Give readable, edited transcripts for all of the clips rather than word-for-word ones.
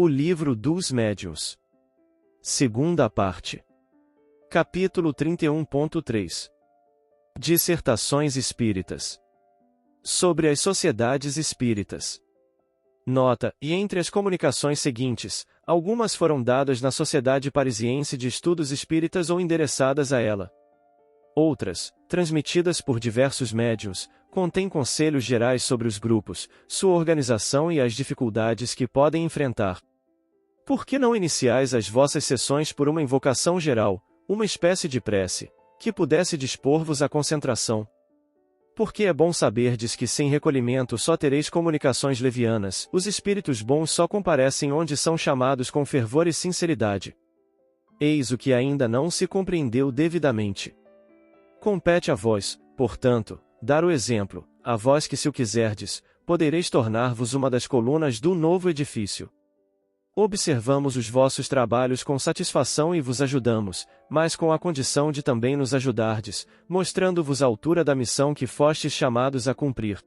O Livro dos Médiuns. Segunda parte. Capítulo 31.3. Dissertações Espíritas. Sobre as Sociedades Espíritas. Nota: e entre as comunicações seguintes, algumas foram dadas na Sociedade Parisiense de Estudos Espíritas ou endereçadas a ela. Outras, transmitidas por diversos médiuns, contêm conselhos gerais sobre os grupos, sua organização e as dificuldades que podem enfrentar. Por que não iniciais as vossas sessões por uma invocação geral, uma espécie de prece, que pudesse dispor-vos à concentração? Porque é bom saberdes que sem recolhimento só tereis comunicações levianas, os espíritos bons só comparecem onde são chamados com fervor e sinceridade. Eis o que ainda não se compreendeu devidamente. Compete a vós, portanto, dar o exemplo, a vós que se o quiserdes, podereis tornar-vos uma das colunas do novo edifício. Observamos os vossos trabalhos com satisfação e vos ajudamos, mas com a condição de também nos ajudardes, mostrando-vos a altura da missão que fostes chamados a cumprir.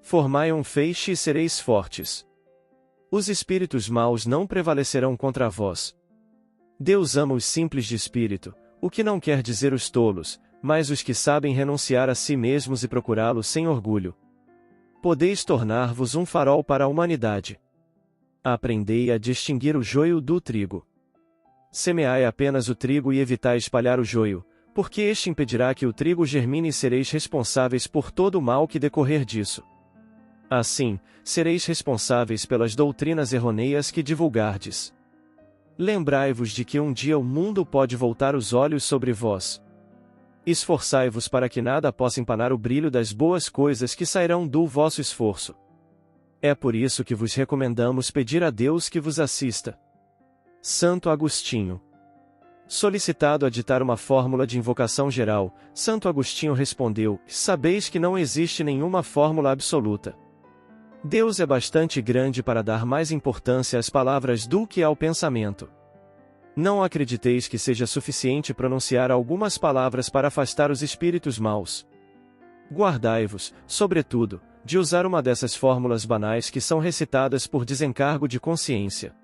Formai um feixe e sereis fortes. Os espíritos maus não prevalecerão contra vós. Deus ama os simples de espírito, o que não quer dizer os tolos, mas os que sabem renunciar a si mesmos e procurá-lo sem orgulho. Podeis tornar-vos um farol para a humanidade. Aprendei a distinguir o joio do trigo. Semeai apenas o trigo e evitai espalhar o joio, porque este impedirá que o trigo germine e sereis responsáveis por todo o mal que decorrer disso. Assim, sereis responsáveis pelas doutrinas errôneas que divulgardes. Lembrai-vos de que um dia o mundo pode voltar os olhos sobre vós. Esforçai-vos para que nada possa empanar o brilho das boas coisas que sairão do vosso esforço. É por isso que vos recomendamos pedir a Deus que vos assista. Santo Agostinho. Solicitado a ditar uma fórmula de invocação geral, Santo Agostinho respondeu: sabeis que não existe nenhuma fórmula absoluta. Deus é bastante grande para dar mais importância às palavras do que ao pensamento. Não acrediteis que seja suficiente pronunciar algumas palavras para afastar os espíritos maus. Guardai-vos, sobretudo, de usar uma dessas fórmulas banais que são recitadas por desencargo de consciência.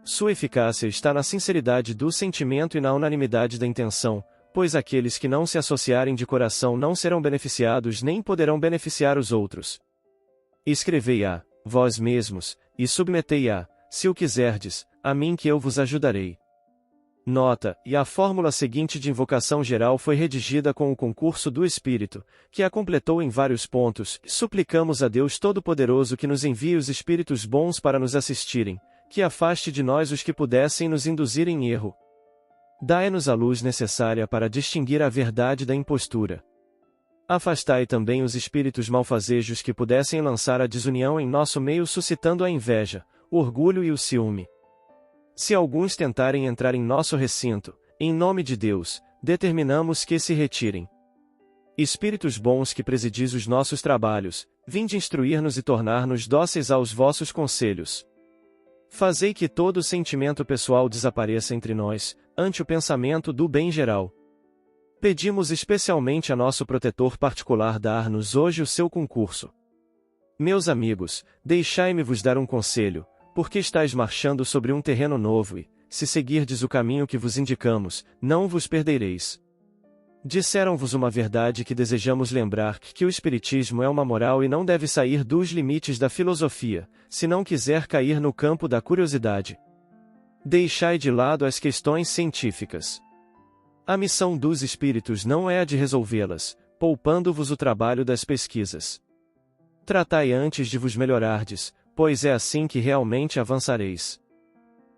Sua eficácia está na sinceridade do sentimento e na unanimidade da intenção, pois aqueles que não se associarem de coração não serão beneficiados nem poderão beneficiar os outros. Escrevei-a, vós mesmos, e submetei-a, se o quiserdes, a mim que eu vos ajudarei. Nota: e a fórmula seguinte de invocação geral foi redigida com o concurso do Espírito, que a completou em vários pontos. Suplicamos a Deus Todo-Poderoso que nos envie os espíritos bons para nos assistirem, que afaste de nós os que pudessem nos induzir em erro. Dai-nos a luz necessária para distinguir a verdade da impostura. Afastai também os espíritos malfazejos que pudessem lançar a desunião em nosso meio, suscitando a inveja, o orgulho e o ciúme. Se alguns tentarem entrar em nosso recinto, em nome de Deus, determinamos que se retirem. Espíritos bons que presidis os nossos trabalhos, vinde instruir-nos e tornar-nos dóceis aos vossos conselhos. Fazei que todo sentimento pessoal desapareça entre nós, ante o pensamento do bem geral. Pedimos especialmente a nosso protetor particular dar-nos hoje o seu concurso. Meus amigos, deixai-me vos dar um conselho, porque estáis marchando sobre um terreno novo e, se seguirdes o caminho que vos indicamos, não vos perdereis. Disseram-vos uma verdade que desejamos lembrar, que o Espiritismo é uma moral e não deve sair dos limites da filosofia, se não quiser cair no campo da curiosidade. Deixai de lado as questões científicas. A missão dos espíritos não é a de resolvê-las, poupando-vos o trabalho das pesquisas. Tratai antes de vos melhorardes, pois é assim que realmente avançareis.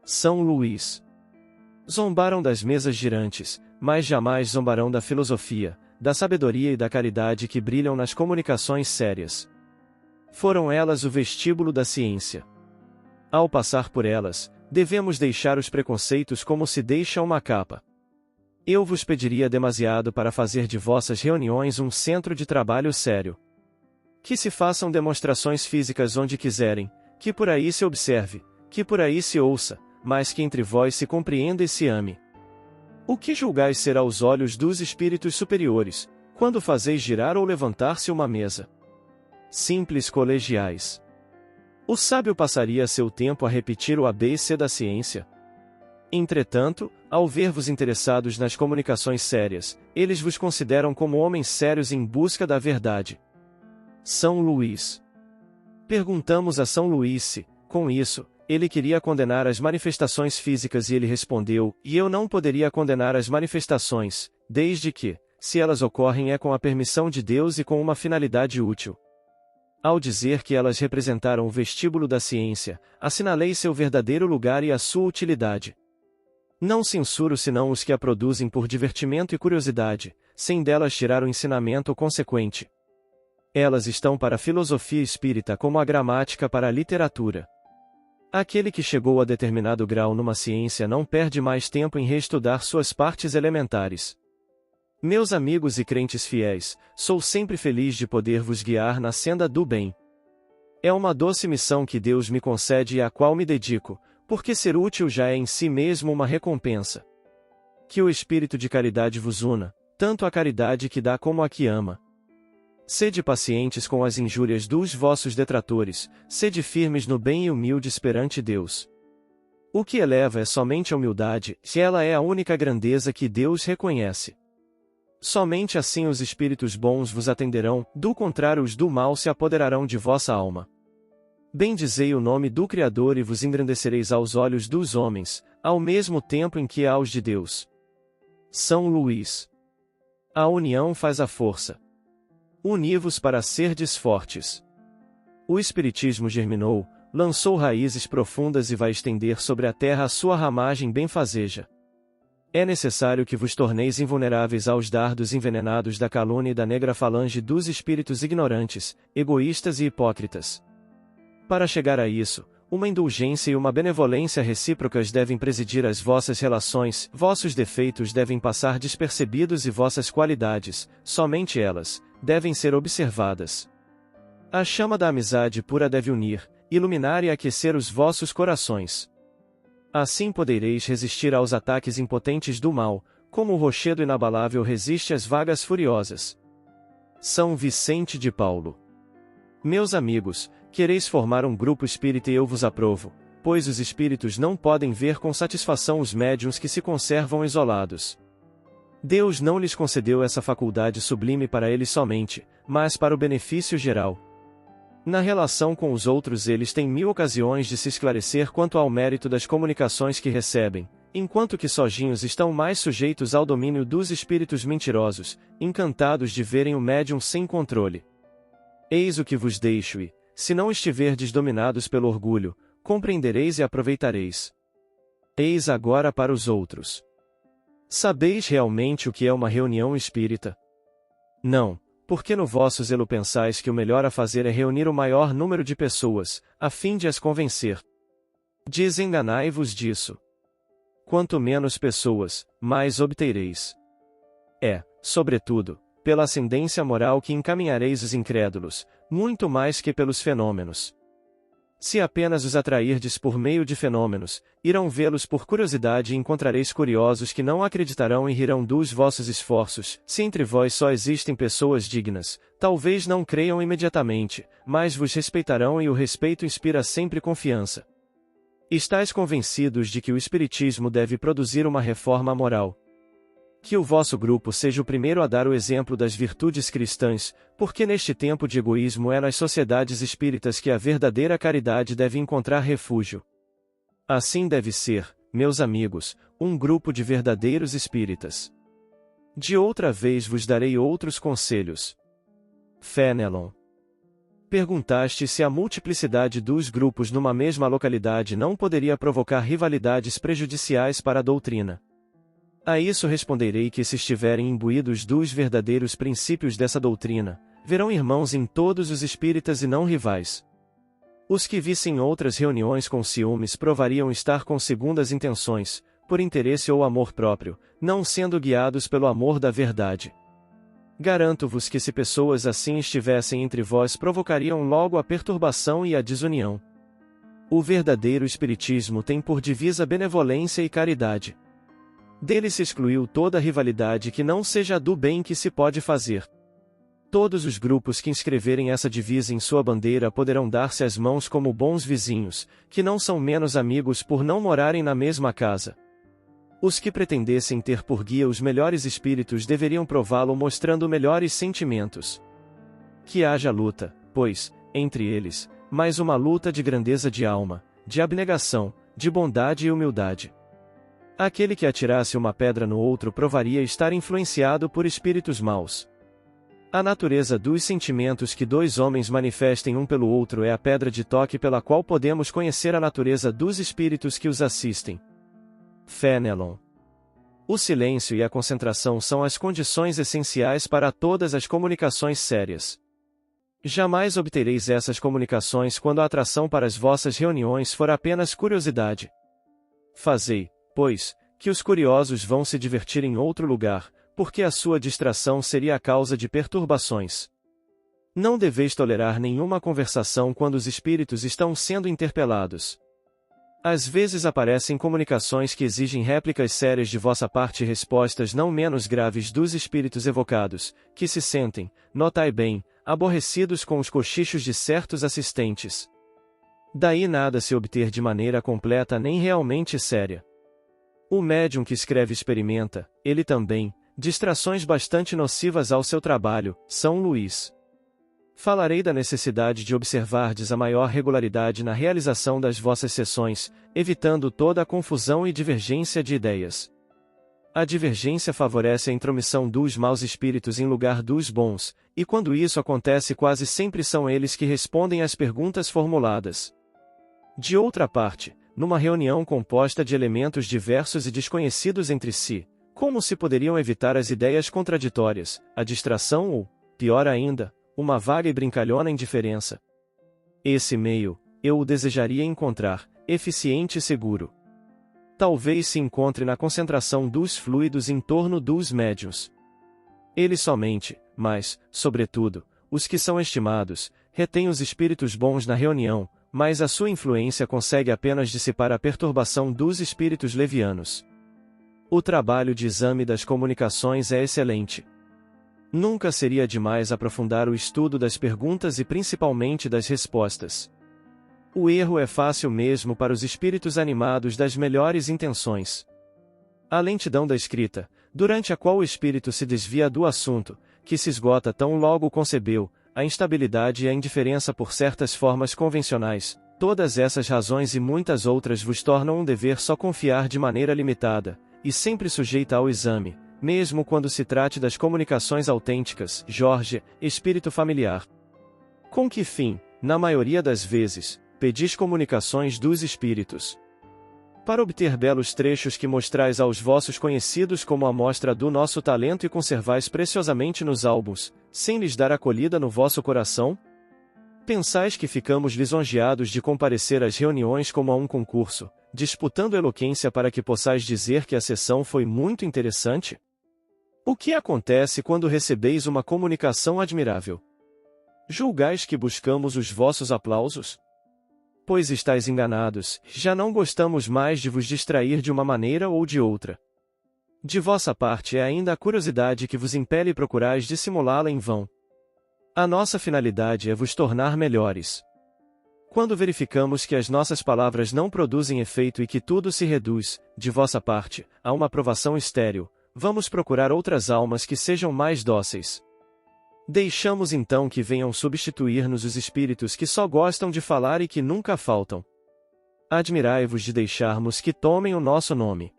São Luís. Zombaram das mesas girantes, mas jamais zombarão da filosofia, da sabedoria e da caridade que brilham nas comunicações sérias. Foram elas o vestíbulo da ciência. Ao passar por elas, devemos deixar os preconceitos como se deixa uma capa. Eu vos pediria demasiado para fazer de vossas reuniões um centro de trabalho sério. Que se façam demonstrações físicas onde quiserem, que por aí se observe, que por aí se ouça, mas que entre vós se compreenda e se ame. O que julgais ser aos olhos dos espíritos superiores, quando fazeis girar ou levantar-se uma mesa? Simples colegiais. O sábio passaria seu tempo a repetir o ABC da ciência. Entretanto, ao ver-vos interessados nas comunicações sérias, eles vos consideram como homens sérios em busca da verdade. São Luís. Perguntamos a São Luís se, com isso, ele queria condenar as manifestações físicas e ele respondeu, e eu não poderia condenar as manifestações, desde que, se elas ocorrem é com a permissão de Deus e com uma finalidade útil. Ao dizer que elas representaram o vestíbulo da ciência, assinalei seu verdadeiro lugar e a sua utilidade. Não censuro senão os que a produzem por divertimento e curiosidade, sem delas tirar o ensinamento consequente. Elas estão para a filosofia espírita como a gramática para a literatura. Aquele que chegou a determinado grau numa ciência não perde mais tempo em reestudar suas partes elementares. Meus amigos e crentes fiéis, sou sempre feliz de poder vos guiar na senda do bem. É uma doce missão que Deus me concede e à qual me dedico, porque ser útil já é em si mesmo uma recompensa. Que o espírito de caridade vos una, tanto a caridade que dá como a que ama. Sede pacientes com as injúrias dos vossos detratores, sede firmes no bem e humildes perante Deus. O que eleva é somente a humildade, se ela é a única grandeza que Deus reconhece. Somente assim os espíritos bons vos atenderão, do contrário os do mal se apoderarão de vossa alma. Bendizei o nome do Criador e vos engrandecereis aos olhos dos homens, ao mesmo tempo em que aos de Deus. São Luís. A união faz a força. Uni-vos para serdes fortes. O Espiritismo germinou, lançou raízes profundas e vai estender sobre a terra a sua ramagem benfazeja. É necessário que vos torneis invulneráveis aos dardos envenenados da calúnia e da negra falange dos espíritos ignorantes, egoístas e hipócritas. Para chegar a isso, uma indulgência e uma benevolência recíprocas devem presidir as vossas relações, vossos defeitos devem passar despercebidos e vossas qualidades, somente elas, devem ser observadas. A chama da amizade pura deve unir, iluminar e aquecer os vossos corações. Assim podereis resistir aos ataques impotentes do mal, como o rochedo inabalável resiste às vagas furiosas. São Vicente de Paulo. Meus amigos, quereis formar um grupo espírita e eu vos aprovo, pois os espíritos não podem ver com satisfação os médiuns que se conservam isolados. Deus não lhes concedeu essa faculdade sublime para eles somente, mas para o benefício geral. Na relação com os outros eles têm 1000 ocasiões de se esclarecer quanto ao mérito das comunicações que recebem, enquanto que sozinhos estão mais sujeitos ao domínio dos espíritos mentirosos, encantados de verem o médium sem controle. Eis o que vos deixo e, se não estiverdes dominados pelo orgulho, compreendereis e aproveitareis. Eis agora para os outros. Sabeis realmente o que é uma reunião espírita? Não, porque no vosso zelo pensais que o melhor a fazer é reunir o maior número de pessoas, a fim de as convencer. Desenganai-vos disso. Quanto menos pessoas, mais obtereis. É, sobretudo, pela ascendência moral que encaminhareis os incrédulos, muito mais que pelos fenômenos. Se apenas os atrairdes por meio de fenômenos, irão vê-los por curiosidade e encontrareis curiosos que não acreditarão e rirão dos vossos esforços. Se entre vós só existem pessoas dignas, talvez não creiam imediatamente, mas vos respeitarão e o respeito inspira sempre confiança. Estais convencidos de que o Espiritismo deve produzir uma reforma moral. Que o vosso grupo seja o primeiro a dar o exemplo das virtudes cristãs, porque neste tempo de egoísmo é nas sociedades espíritas que a verdadeira caridade deve encontrar refúgio. Assim deve ser, meus amigos, um grupo de verdadeiros espíritas. De outra vez vos darei outros conselhos. Fénelon. Perguntaste se a multiplicidade dos grupos numa mesma localidade não poderia provocar rivalidades prejudiciais para a doutrina. A isso responderei que se estiverem imbuídos dos verdadeiros princípios dessa doutrina, verão irmãos em todos os espíritas e não rivais. Os que vissem outras reuniões com ciúmes provariam estar com segundas intenções, por interesse ou amor próprio, não sendo guiados pelo amor da verdade. Garanto-vos que se pessoas assim estivessem entre vós provocariam logo a perturbação e a desunião. O verdadeiro espiritismo tem por divisa benevolência e caridade. Dele se excluiu toda rivalidade que não seja do bem que se pode fazer. Todos os grupos que inscreverem essa divisa em sua bandeira poderão dar-se as mãos como bons vizinhos, que não são menos amigos por não morarem na mesma casa. Os que pretendessem ter por guia os melhores espíritos deveriam prová-lo mostrando melhores sentimentos. Que haja luta, pois, entre eles, mas uma luta de grandeza de alma, de abnegação, de bondade e humildade. Aquele que atirasse uma pedra no outro provaria estar influenciado por espíritos maus. A natureza dos sentimentos que dois homens manifestem um pelo outro é a pedra de toque pela qual podemos conhecer a natureza dos espíritos que os assistem. Fenelon. O silêncio e a concentração são as condições essenciais para todas as comunicações sérias. Jamais obtereis essas comunicações quando a atração para as vossas reuniões for apenas curiosidade. Fazei, pois, que os curiosos vão se divertir em outro lugar, porque a sua distração seria a causa de perturbações. Não deveis tolerar nenhuma conversação quando os espíritos estão sendo interpelados. Às vezes aparecem comunicações que exigem réplicas sérias de vossa parte e respostas não menos graves dos espíritos evocados, que se sentem, notai bem, aborrecidos com os cochichos de certos assistentes. Daí nada se obter de maneira completa nem realmente séria. O médium que escreve experimenta, ele também, distrações bastante nocivas ao seu trabalho, São Luís. Falarei da necessidade de observardes a maior regularidade na realização das vossas sessões, evitando toda a confusão e divergência de ideias. A divergência favorece a intromissão dos maus espíritos em lugar dos bons, e quando isso acontece quase sempre são eles que respondem às perguntas formuladas. De outra parte, numa reunião composta de elementos diversos e desconhecidos entre si, como se poderiam evitar as ideias contraditórias, a distração ou, pior ainda, uma vaga e brincalhona indiferença? Esse meio, eu o desejaria encontrar, eficiente e seguro. Talvez se encontre na concentração dos fluidos em torno dos médiuns. Eles somente, mas, sobretudo, os que são estimados, retêm os espíritos bons na reunião, mas a sua influência consegue apenas dissipar a perturbação dos espíritos levianos. O trabalho de exame das comunicações é excelente. Nunca seria demais aprofundar o estudo das perguntas e principalmente das respostas. O erro é fácil mesmo para os espíritos animados das melhores intenções. A lentidão da escrita, durante a qual o espírito se desvia do assunto, que se esgota tão logo o concebeu, a instabilidade e a indiferença por certas formas convencionais, todas essas razões e muitas outras vos tornam um dever só confiar de maneira limitada, e sempre sujeita ao exame, mesmo quando se trate das comunicações autênticas, Jorge, espírito familiar. Com que fim, na maioria das vezes, pedis comunicações dos espíritos? Para obter belos trechos que mostrais aos vossos conhecidos como amostra do nosso talento e conservais preciosamente nos álbuns, sem lhes dar acolhida no vosso coração? Pensais que ficamos lisonjeados de comparecer às reuniões como a um concurso, disputando eloquência para que possais dizer que a sessão foi muito interessante? O que acontece quando recebeis uma comunicação admirável? Julgais que buscamos os vossos aplausos? Pois estáis enganados, já não gostamos mais de vos distrair de uma maneira ou de outra. De vossa parte é ainda a curiosidade que vos impele e procurais dissimulá-la em vão. A nossa finalidade é vos tornar melhores. Quando verificamos que as nossas palavras não produzem efeito e que tudo se reduz, de vossa parte, a uma aprovação estéril, vamos procurar outras almas que sejam mais dóceis. Deixamos então que venham substituir-nos os espíritos que só gostam de falar e que nunca faltam. Admirai-vos de deixarmos que tomem o nosso nome.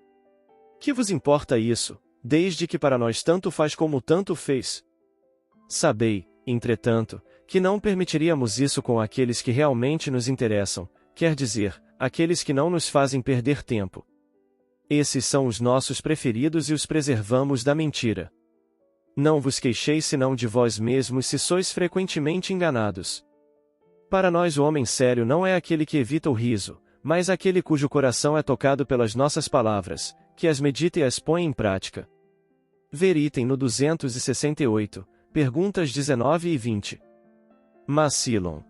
Que vos importa isso, desde que para nós tanto faz como tanto fez? Sabei, entretanto, que não permitiríamos isso com aqueles que realmente nos interessam, quer dizer, aqueles que não nos fazem perder tempo. Esses são os nossos preferidos e os preservamos da mentira. Não vos queixeis senão de vós mesmos se sois frequentemente enganados. Para nós o homem sério não é aquele que evita o riso, mas aquele cujo coração é tocado pelas nossas palavras, que as medita e as põe em prática. Ver item no 268, perguntas 19 e 20. Macilon.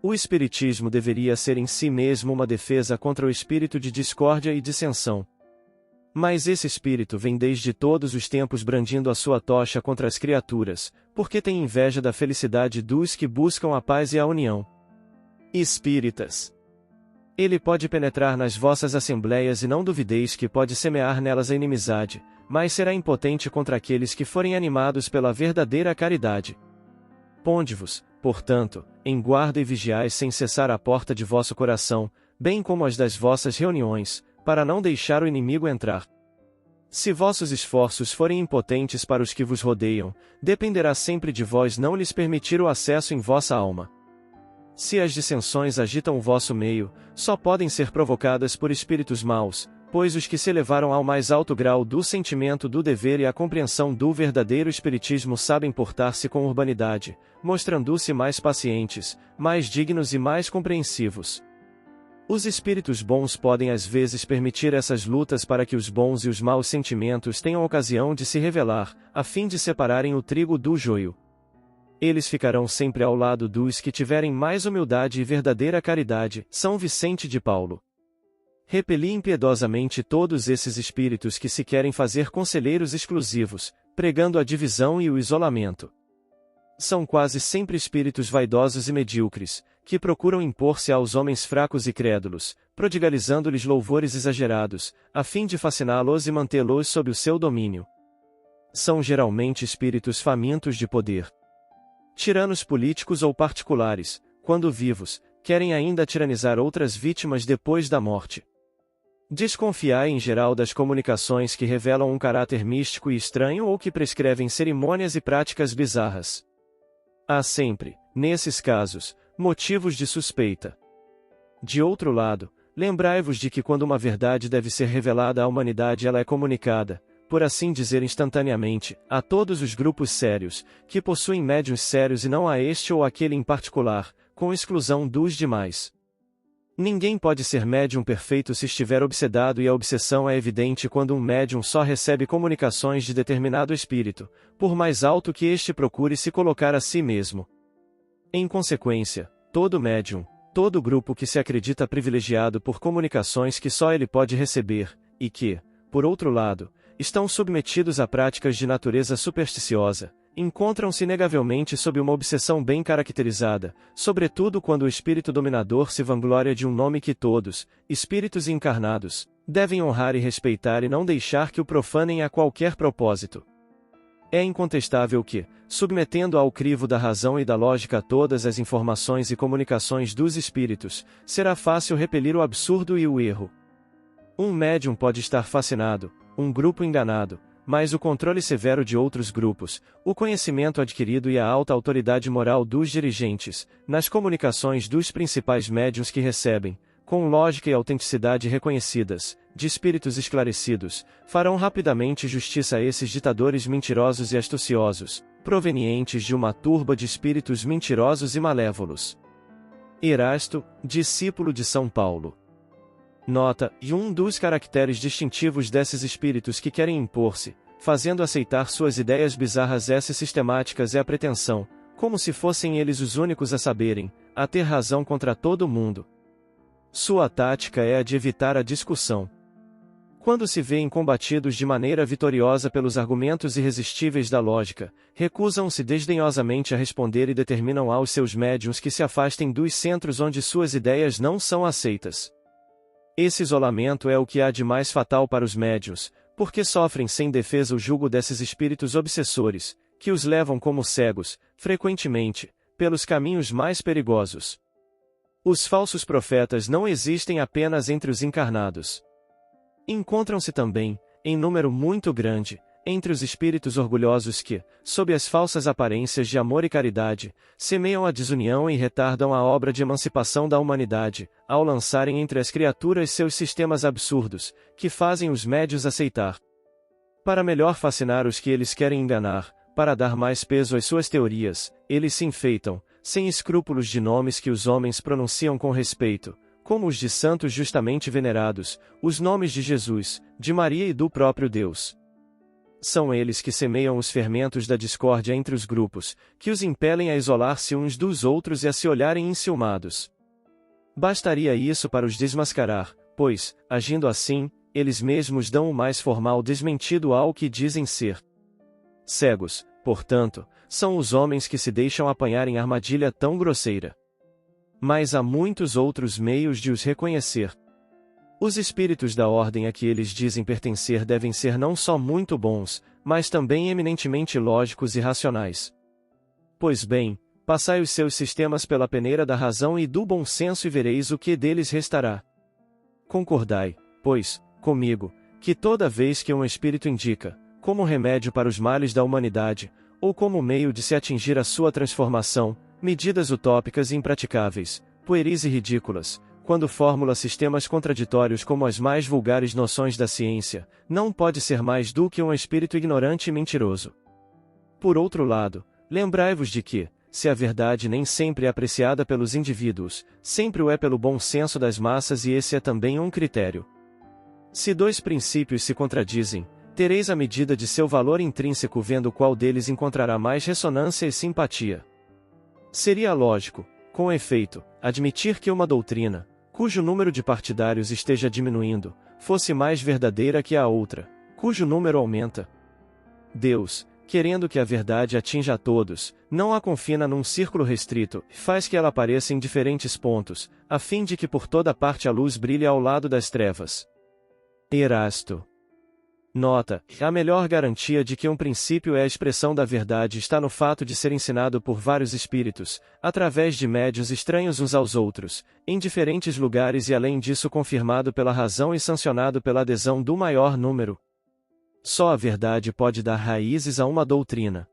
O espiritismo deveria ser em si mesmo uma defesa contra o espírito de discórdia e dissensão. Mas esse espírito vem desde todos os tempos brandindo a sua tocha contra as criaturas, porque tem inveja da felicidade dos que buscam a paz e a união. Espíritas. Ele pode penetrar nas vossas assembleias e não duvideis que pode semear nelas a inimizade, mas será impotente contra aqueles que forem animados pela verdadeira caridade. Ponde-vos, portanto, em guarda e vigiais sem cessar a porta de vosso coração, bem como as das vossas reuniões, para não deixar o inimigo entrar. Se vossos esforços forem impotentes para os que vos rodeiam, dependerá sempre de vós não lhes permitir o acesso em vossa alma. Se as dissensões agitam o vosso meio, só podem ser provocadas por espíritos maus, pois os que se elevaram ao mais alto grau do sentimento do dever e a compreensão do verdadeiro espiritismo sabem portar-se com urbanidade, mostrando-se mais pacientes, mais dignos e mais compreensivos. Os espíritos bons podem às vezes permitir essas lutas para que os bons e os maus sentimentos tenham ocasião de se revelar, a fim de separarem o trigo do joio. Eles ficarão sempre ao lado dos que tiverem mais humildade e verdadeira caridade. São Vicente de Paulo. Repeli impiedosamente todos esses espíritos que se querem fazer conselheiros exclusivos, pregando a divisão e o isolamento. São quase sempre espíritos vaidosos e medíocres, que procuram impor-se aos homens fracos e crédulos, prodigalizando-lhes louvores exagerados, a fim de fasciná-los e mantê-los sob o seu domínio. São geralmente espíritos famintos de poder. Tiranos políticos ou particulares, quando vivos, querem ainda tiranizar outras vítimas depois da morte. Desconfiai em geral das comunicações que revelam um caráter místico e estranho ou que prescrevem cerimônias e práticas bizarras. Há sempre, nesses casos, motivos de suspeita. De outro lado, lembrai-vos de que quando uma verdade deve ser revelada à humanidade ela é comunicada, por assim dizer instantaneamente, a todos os grupos sérios, que possuem médiuns sérios e não a este ou aquele em particular, com exclusão dos demais. Ninguém pode ser médium perfeito se estiver obsedado e a obsessão é evidente quando um médium só recebe comunicações de determinado espírito, por mais alto que este procure se colocar a si mesmo. Em consequência, todo médium, todo grupo que se acredita privilegiado por comunicações que só ele pode receber, e que, por outro lado, estão submetidos a práticas de natureza supersticiosa, encontram-se inegavelmente sob uma obsessão bem caracterizada, sobretudo quando o espírito dominador se vangloria de um nome que todos, espíritos encarnados, devem honrar e respeitar e não deixar que o profanem a qualquer propósito. É incontestável que, submetendo ao crivo da razão e da lógica todas as informações e comunicações dos espíritos, será fácil repelir o absurdo e o erro. Um médium pode estar fascinado, um grupo enganado, mas o controle severo de outros grupos, o conhecimento adquirido e a alta autoridade moral dos dirigentes, nas comunicações dos principais médiuns que recebem, com lógica e autenticidade reconhecidas, de espíritos esclarecidos, farão rapidamente justiça a esses ditadores mentirosos e astuciosos, provenientes de uma turba de espíritos mentirosos e malévolos. Erasto, discípulo de São Paulo. Nota, e um dos caracteres distintivos desses espíritos que querem impor-se, fazendo aceitar suas ideias bizarras e sistemáticas é a pretensão, como se fossem eles os únicos a saberem, a ter razão contra todo mundo. Sua tática é a de evitar a discussão. Quando se vêem combatidos de maneira vitoriosa pelos argumentos irresistíveis da lógica, recusam-se desdenhosamente a responder e determinam aos seus médiuns que se afastem dos centros onde suas ideias não são aceitas. Esse isolamento é o que há de mais fatal para os médiuns, porque sofrem sem defesa o jugo desses espíritos obsessores, que os levam como cegos, frequentemente, pelos caminhos mais perigosos. Os falsos profetas não existem apenas entre os encarnados. Encontram-se também, em número muito grande, entre os espíritos orgulhosos que, sob as falsas aparências de amor e caridade, semeiam a desunião e retardam a obra de emancipação da humanidade, ao lançarem entre as criaturas seus sistemas absurdos, que fazem os médios aceitar. Para melhor fascinar os que eles querem enganar, para dar mais peso às suas teorias, eles se enfeitam, sem escrúpulos de nomes que os homens pronunciam com respeito, como os de santos justamente venerados, os nomes de Jesus, de Maria e do próprio Deus. São eles que semeiam os fermentos da discórdia entre os grupos, que os impelem a isolar-se uns dos outros e a se olharem enciumados. Bastaria isso para os desmascarar, pois, agindo assim, eles mesmos dão o mais formal desmentido ao que dizem ser. Cegos, portanto, são os homens que se deixam apanhar em armadilha tão grosseira. Mas há muitos outros meios de os reconhecer. Os espíritos da ordem a que eles dizem pertencer devem ser não só muito bons, mas também eminentemente lógicos e racionais. Pois bem, passai os seus sistemas pela peneira da razão e do bom senso e vereis o que deles restará. Concordai, pois, comigo, que toda vez que um espírito indica, como remédio para os males da humanidade, ou como meio de se atingir a sua transformação, medidas utópicas e impraticáveis, pueris e ridículas, quando formula sistemas contraditórios como as mais vulgares noções da ciência, não pode ser mais do que um espírito ignorante e mentiroso. Por outro lado, lembrai-vos de que, se a verdade nem sempre é apreciada pelos indivíduos, sempre o é pelo bom senso das massas e esse é também um critério. Se dois princípios se contradizem, tereis a medida de seu valor intrínseco vendo qual deles encontrará mais ressonância e simpatia. Seria lógico, com efeito, admitir que uma doutrina, cujo número de partidários esteja diminuindo, fosse mais verdadeira que a outra, cujo número aumenta. Deus, querendo que a verdade atinja a todos, não a confina num círculo restrito, e faz que ela apareça em diferentes pontos, a fim de que por toda parte a luz brilhe ao lado das trevas. Erasto. Nota: a melhor garantia de que um princípio é a expressão da verdade está no fato de ser ensinado por vários espíritos, através de médiuns estranhos uns aos outros, em diferentes lugares e além disso confirmado pela razão e sancionado pela adesão do maior número. Só a verdade pode dar raízes a uma doutrina.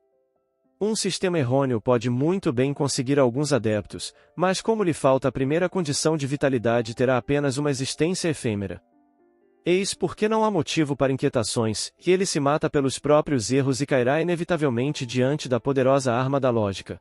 Um sistema errôneo pode muito bem conseguir alguns adeptos, mas como lhe falta a primeira condição de vitalidade terá apenas uma existência efêmera. Eis porque não há motivo para inquietações, que ele se mata pelos próprios erros e cairá inevitavelmente diante da poderosa arma da lógica.